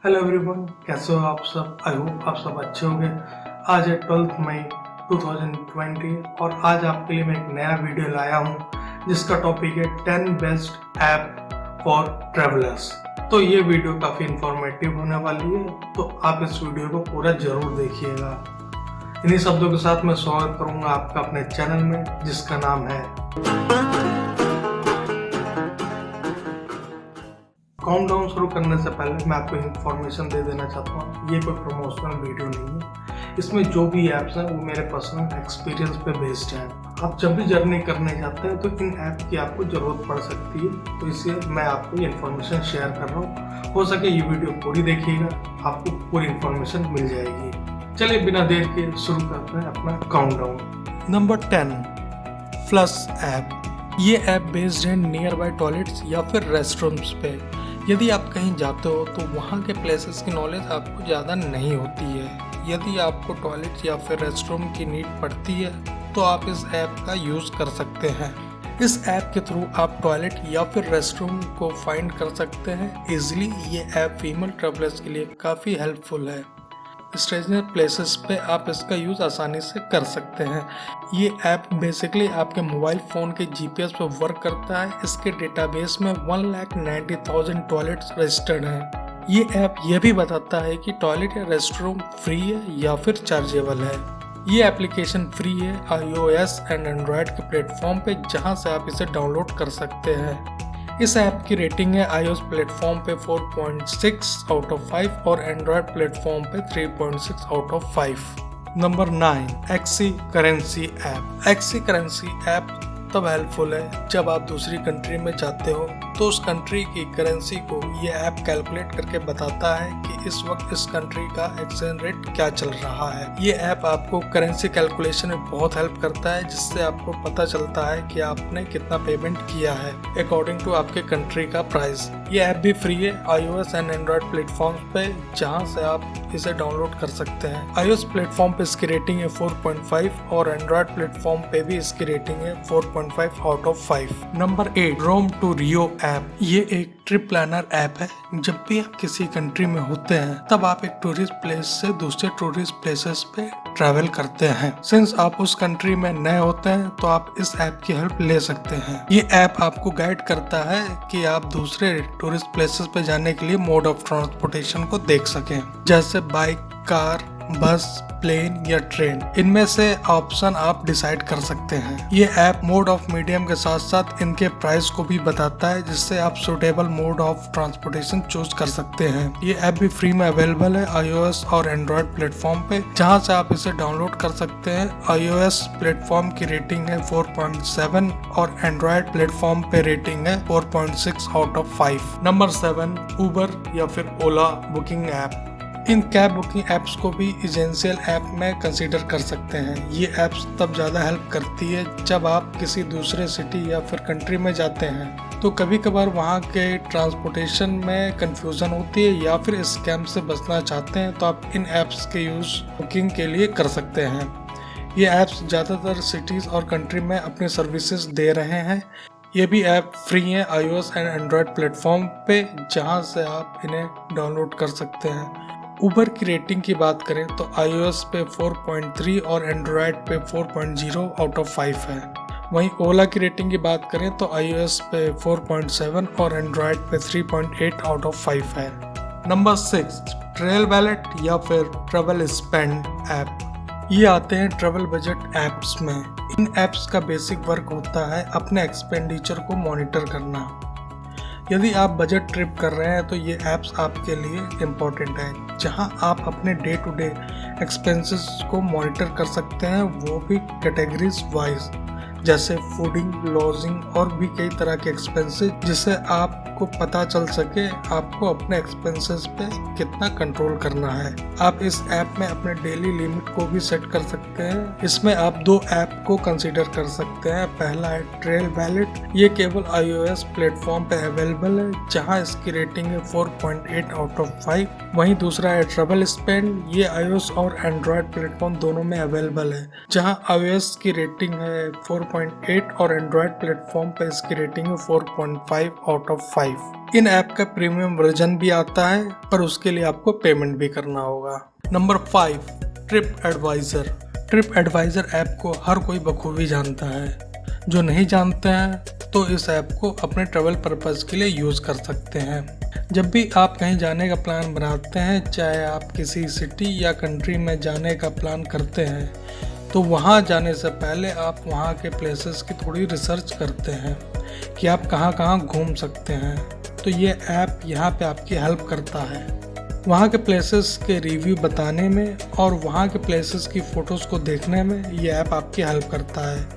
Hello everyone, कैसे हो आप सब। आई होप आप सब अच्छे होंगे। आज है 12 मई 2020 और आज आपके लिए मैं एक नया वीडियो लाया हूँ जिसका टॉपिक है 10 बेस्ट ऐप फॉर ट्रैवलर्स। तो ये वीडियो काफ़ी इंफॉर्मेटिव होने वाली है, तो आप इस वीडियो को पूरा ज़रूर देखिएगा। इन्हीं शब्दों के साथ मैं स्वागत करूँगा आपका अपने चैनल में जिसका नाम है काउंटडाउन। शुरू करने से पहले मैं आपको इन्फॉर्मेशन दे देना चाहता हूँ, ये कोई प्रमोशनल वीडियो नहीं है। इसमें जो भी ऐप्स हैं वो मेरे पर्सनल एक्सपीरियंस पे बेस्ड हैं। आप जब भी जर्नी करने जाते हैं तो इन ऐप की आपको ज़रूरत पड़ सकती है, तो इसलिए मैं आपको ये इन्फॉर्मेशन शेयर कर रहा हूँ। हो सके ये वीडियो पूरी देखिएगा, आपको पूरी इन्फॉर्मेशन मिल जाएगी। चलिए बिना देर के शुरू करते हैं अपना काउंटडाउन। Number 10, flush app. ये ऐप बेस्ड है नियर बाय टॉयलेट्स या फिर रेस्टरूम्स पे। यदि आप कहीं जाते हो तो वहाँ के प्लेसेस की नॉलेज आपको ज़्यादा नहीं होती है। यदि आपको टॉयलेट या फिर रेस्टरूम की नीड पड़ती है तो आप इस ऐप का यूज़ कर सकते हैं। इस ऐप के थ्रू आप टॉयलेट या फिर रेस्टरूम को फाइंड कर सकते हैं इजीली। ये ऐप फीमेल ट्रैवलर्स के लिए काफ़ी हेल्पफुल है। स्ट्रेंजर प्लेसेस पे आप इसका यूज़ आसानी से कर सकते हैं। ये ऐप बेसिकली आपके मोबाइल फ़ोन के जीपीएस पर वर्क करता है। इसके डेटाबेस में 1,90,000 टॉयलेट्स रजिस्टर्ड हैं। ये ऐप यह भी बताता है कि टॉयलेट या रेस्टरूम फ्री है या फिर चार्जेबल है। ये एप्लीकेशन फ्री है iOS एंड एंड्रॉयड के प्लेटफॉर्म पे, जहां से आप इसे डाउनलोड कर सकते हैं। इस ऐप की रेटिंग है iOS प्लेटफॉर्म पे 4.6 आउट ऑफ 5 और एंड्रॉयड प्लेटफॉर्म पे 3.6 out of 5। Number 9, XE currency app. XE currency app तब हेल्पफुल है जब आप दूसरी कंट्री में जाते हो तो उस कंट्री की करेंसी को ये ऐप कैलकुलेट करके बताता है कि इस वक्त इस कंट्री का एक्सचेंज रेट क्या चल रहा है। ये ऐप आपको करेंसी कैलकुलेशन में बहुत हेल्प करता है, जिससे आपको पता चलता है कि आपने कितना पेमेंट किया है अकॉर्डिंग टू आपके कंट्री का प्राइस। ये ऐप भी फ्री है iOS एंड एंड्रॉयड प्लेटफॉर्म पे, जहाँ से आप इसे डाउनलोड कर सकते हैं। iOS प्लेटफॉर्म पे इसकी रेटिंग है 4.5 और एंड्रॉयड प्लेटफॉर्म पे भी इसकी रेटिंग है 4.5 out of 5। Number 8, Rome to Rio app. ये एक ट्रिप प्लानर ऐप है। जब भी आप किसी कंट्री में होते हैं तब आप एक टूरिस्ट प्लेस से दूसरे टूरिस्ट प्लेसेस पे ट्रैवल करते हैं। सिंस आप उस कंट्री में नए होते हैं तो आप इस ऐप की हेल्प ले सकते हैं। ये ऐप आपको गाइड करता है कि आप दूसरे टूरिस्ट प्लेसेस पे जाने के लिए मोड ऑफ ट्रांसपोर्टेशन को देख सकें, जैसे बाइक, कार, बस, प्लेन या ट्रेन। इनमें से ऑप्शन आप डिसाइड कर सकते हैं। ये ऐप मोड ऑफ मीडियम के साथ साथ इनके प्राइस को भी बताता है, जिससे आप suitable mode of transportation choose कर सकते हैं। ये ऐप भी फ्री में अवेलेबल है iOS और एंड्रॉयड प्लेटफॉर्म पे, जहां से आप इसे डाउनलोड कर सकते हैं। iOS प्लेटफॉर्म की रेटिंग है 4.7 और एंड्रॉयड प्लेटफॉर्म पे रेटिंग है 4.6 आउट ऑफ 5। नंबर 7, उबर या फिर ओला बुकिंग ऐप। इन कैब बुकिंग ऐप्स को भी एजेंशियल ऐप में कंसीडर कर सकते हैं। ये ऐप्स तब ज़्यादा हेल्प करती है जब आप किसी दूसरे सिटी या फिर कंट्री में जाते हैं, तो कभी कभार वहाँ के ट्रांसपोर्टेशन में कंफ्यूजन होती है या फिर स्कैम से बचना चाहते हैं, तो आप इन ऐप्स के यूज़ बुकिंग के लिए कर सकते हैं। ये ऐप्स ज़्यादातर सिटीज़ और कंट्री में अपनी सर्विसेज दे रहे हैं। ये भी ऐप फ्री है iOS एंड एंड्रॉयड प्लेटफॉर्म पे, जहाँ से आप इन्हें डाउनलोड कर सकते हैं। उबर की रेटिंग की बात करें तो iOS पे 4.3 और एंड्रॉयड पे 4.0 आउट ऑफ 5 है। वहीं ओला की रेटिंग की बात करें तो iOS पे 4.7 और एंड्रॉयड पे 3.8 आउट ऑफ 5 है। नंबर 6, ट्रेवल वैलेट या फिर ट्रैवल स्पेंड ऐप। ये आते हैं ट्रैवल बजट ऐप्स में। इन ऐप्स का बेसिक वर्क होता है अपने एक्सपेंडिचर को मॉनिटर करना। यदि आप बजट ट्रिप कर रहे हैं तो ये ऐप्स आपके लिए इम्पोर्टेंट है, जहां आप अपने डे टू डे एक्सपेंसेस को मॉनिटर कर सकते हैं, वो भी कैटेगरीज वाइज, जैसे फूडिंग, लॉजिंग और भी कई तरह के एक्सपेंसेस, जिससे आपको पता चल सके आपको अपने एक्सपेंसेस पे कितना कंट्रोल करना है। आप इस ऐप में अपने डेली लिमिट को भी सेट कर सकते हैं। इसमें आप 2 ऐप को कंसीडर कर सकते हैं। पहला है ट्रेल वैलेट। ये केवल iOS प्लेटफॉर्म पे अवेलेबल है, जहां इसकी रेटिंग है 4.8 आउट ऑफ 5। वहीं दूसरा है ट्रैवल स्पेंड। ये iOS और एंड्रॉयड प्लेटफॉर्म दोनों में अवेलेबल है, जहां iOS की रेटिंग है 4.8 और एंड्रॉयड प्लेटफॉर्म पे इसकी रेटिंग है 4.5 आउट ऑफ 5। इन ऐप का प्रीमियम वर्जन भी आता है, पर उसके लिए आपको पेमेंट भी करना होगा। Number 5, TripAdvisor. TripAdvisor app को हर कोई बखूबी जानता है। जो नहीं जानते हैं तो इस ऐप को अपने ट्रैवल पर्पज़ के लिए यूज़ कर सकते हैं। जब भी आप कहीं जाने का प्लान बनाते हैं, चाहे आप किसी सिटी या कंट्री में जाने का प्लान करते हैं, तो वहाँ जाने से पहले आप वहाँ के प्लेसेस की थोड़ी रिसर्च करते हैं कि आप कहाँ घूम सकते हैं। तो ये ऐप यहाँ पे आपकी हेल्प करता है वहाँ के प्लेसेस के रिव्यू बताने में, और वहाँ के प्लेसेस की फ़ोटोज़ को देखने में ये ऐप आपकी हेल्प करता है।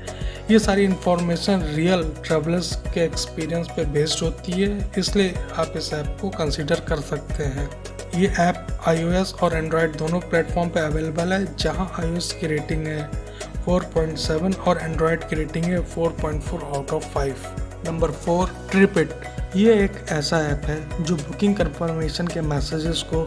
ये सारी इन्फॉर्मेशन रियल ट्रैवलर्स के एक्सपीरियंस पे बेस्ड होती है, इसलिए आप इस ऐप को कंसीडर कर सकते हैं। ये ऐप iOS और एंड्रॉयड दोनों प्लेटफॉर्म पे अवेलेबल है, जहां iOS की रेटिंग है 4.7 और एंड्रॉयड की रेटिंग है 4.4 आउट ऑफ 5। नंबर 4, ट्रिपिट। ये एक ऐसा ऐप है जो बुकिंग कंफर्मेशन के मैसेजेस को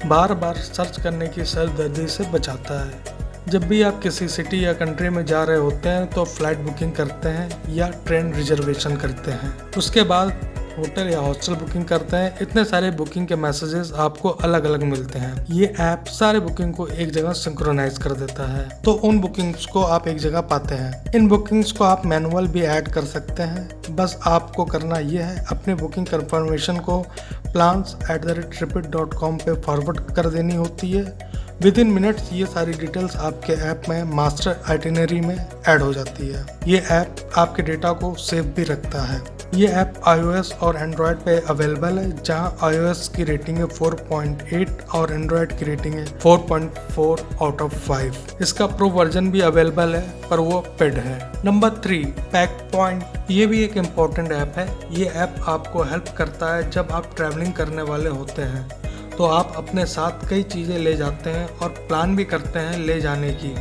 बार बार सर्च करने की सरदर्दी से बचाता है। जब भी आप किसी सिटी या कंट्री में जा रहे होते हैं तो फ्लाइट बुकिंग करते हैं या ट्रेन रिजर्वेशन करते हैं, उसके बाद होटल या हॉस्टल बुकिंग करते हैं। इतने सारे बुकिंग के मैसेजेस आपको अलग अलग मिलते हैं। ये ऐप सारे बुकिंग को एक जगह सिंक्रोनाइज कर देता है, तो उन बुकिंग्स को आप एक जगह पाते हैं। इन बुकिंग्स को आप मैनुअल भी ऐड कर सकते हैं। बस आपको करना ये है, अपने बुकिंग कंफर्मेशन को plans@tripit.com पे फॉरवर्ड कर देनी होती है। विद इन मिनट्स ये सारी डिटेल्स आपके ऐप में मास्टर आइटिनरी में ऐड हो जाती है। ये ऐप आपके डेटा को सेव भी रखता है। ये ऐप iOS और एंड्रॉयड पे अवेलेबल है, जहां iOS की रेटिंग है 4.8 और एंड्रॉयड की रेटिंग है 4.4 आउट ऑफ 5। इसका प्रो वर्जन भी अवेलेबल है, पर वो पेड है। Number 3, pack point. ये भी एक इम्पोर्टेंट ऐप है। ये ऐप आपको हेल्प करता है जब आप ट्रैवलिंग करने वाले होते हैं, तो आप अपने साथ कई चीज़ें ले जाते हैं और प्लान भी करते हैं ले जाने की,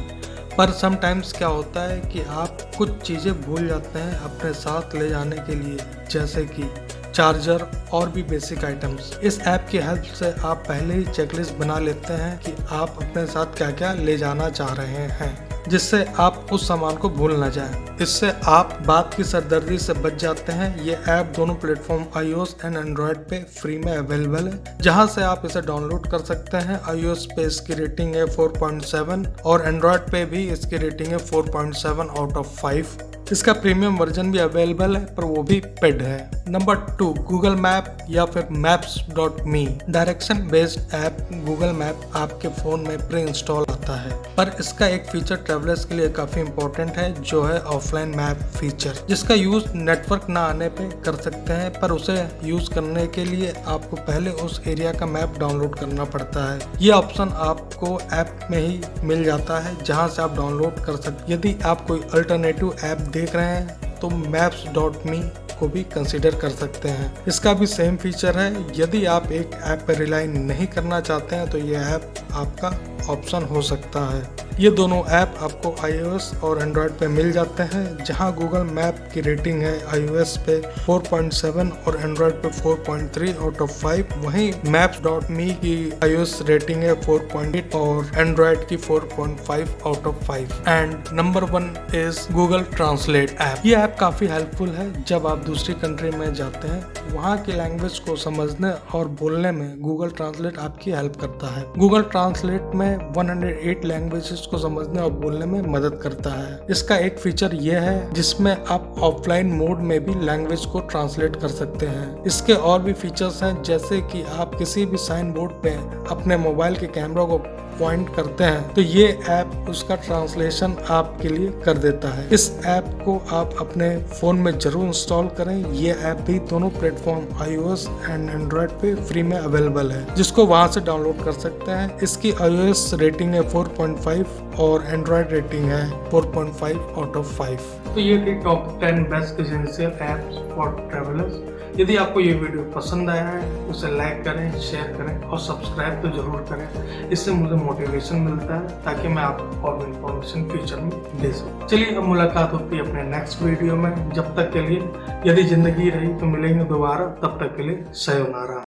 पर समटाइम्स क्या होता है कि आप कुछ चीज़ें भूल जाते हैं अपने साथ ले जाने के लिए, जैसे कि चार्जर और भी बेसिक आइटम्स। इस ऐप की हेल्प से आप पहले ही चेकलिस्ट बना लेते हैं कि आप अपने साथ क्या क्या ले जाना चाह रहे हैं, जिससे आप उस सामान को भूल ना जाएं। इससे आप बात की सरदर्दी से बच जाते हैं। ये ऐप दोनों प्लेटफॉर्म iOS एंड एंड्रॉयड पे फ्री में अवेलेबल है, जहां से आप इसे डाउनलोड कर सकते हैं। iOS पे इसकी रेटिंग है 4.7 और एंड्रॉयड पे भी इसकी रेटिंग है 4.7 आउट ऑफ 5। इसका प्रीमियम वर्जन भी अवेलेबल है, पर वो भी पेड है। नंबर 2, गूगल मैप या फिर maps.me। Direction based app Google map आपके फ़ोन में प्री इंस्टॉल आता है, पर इसका एक फीचर ट्रैवलर्स के लिए काफ़ी इंपॉर्टेंट है, जो है ऑफलाइन मैप फीचर, जिसका यूज़ नेटवर्क ना आने पे कर सकते हैं, पर उसे यूज़ करने के लिए आपको पहले उस एरिया का मैप डाउनलोड करना पड़ता है। ये ऑप्शन आपको ऐप में ही मिल जाता है, जहाँ से आप डाउनलोड कर सकते। यदि आप कोई अल्टरनेटिव ऐप देख रहे हैं तो maps.me को भी कंसीडर कर सकते हैं। इसका भी सेम फीचर है। यदि आप एक ऐप पर रिलाई नहीं करना चाहते हैं तो ये ऐप आपका ऑप्शन हो सकता है। ये दोनों ऐप आपको iOS और एंड्रॉयड पे मिल जाते हैं, जहां गूगल मैप की रेटिंग है iOS पे 4.7 और एंड्रॉयड पे 4.3 आउट ऑफ 5। वहीं maps.me की iOS रेटिंग है 4.8 और एंड्रॉयड की 4.5 out of 5। And number 1 is Google translate app. ये ऐप काफ़ी हेल्पफुल है जब आप दूसरी कंट्री में जाते हैं। वहाँ की लैंग्वेज को समझने और बोलने में गूगल ट्रांसलेट आपकी हेल्प करता है। गूगल ट्रांसलेट में 108 लैंग्वेजेस को समझने और बोलने में मदद करता है। इसका एक फीचर ये है जिसमें आप ऑफलाइन मोड में भी लैंग्वेज को ट्रांसलेट कर सकते हैं। इसके और भी फीचर्स हैं, जैसे कि आप किसी भी साइन बोर्ड पे अपने मोबाइल के कैमरा को पॉइंट करते हैं तो ये ऐप उसका ट्रांसलेशन आपके लिए कर देता है। इस ऐप को आप अपने फ़ोन में ज़रूर इंस्टॉल करें। ये ऐप भी दोनों प्लेटफॉर्म iOS एंड एंड्रॉयड पे फ्री में अवेलेबल है, जिसको वहां से डाउनलोड कर सकते हैं। इसकी iOS रेटिंग है 4.5 और एंड्रॉयड रेटिंग है 4.5 आउट ऑफ 5। तो ये थी top 10 best essential apps for travellers. यदि आपको ये वीडियो पसंद आया है उसे लाइक करें, शेयर करें और सब्सक्राइब तो जरूर करें। इससे मुझे मोटिवेशन मिलता है ताकि मैं आपको और इन्फॉर्मेशन फ्यूचर में दे सकूं। चलिए अब मुलाकात होती है अपने नेक्स्ट वीडियो में। जब तक के लिए, यदि जिंदगी रही तो मिलेंगे दोबारा। तब तक के लिए सयोनारा।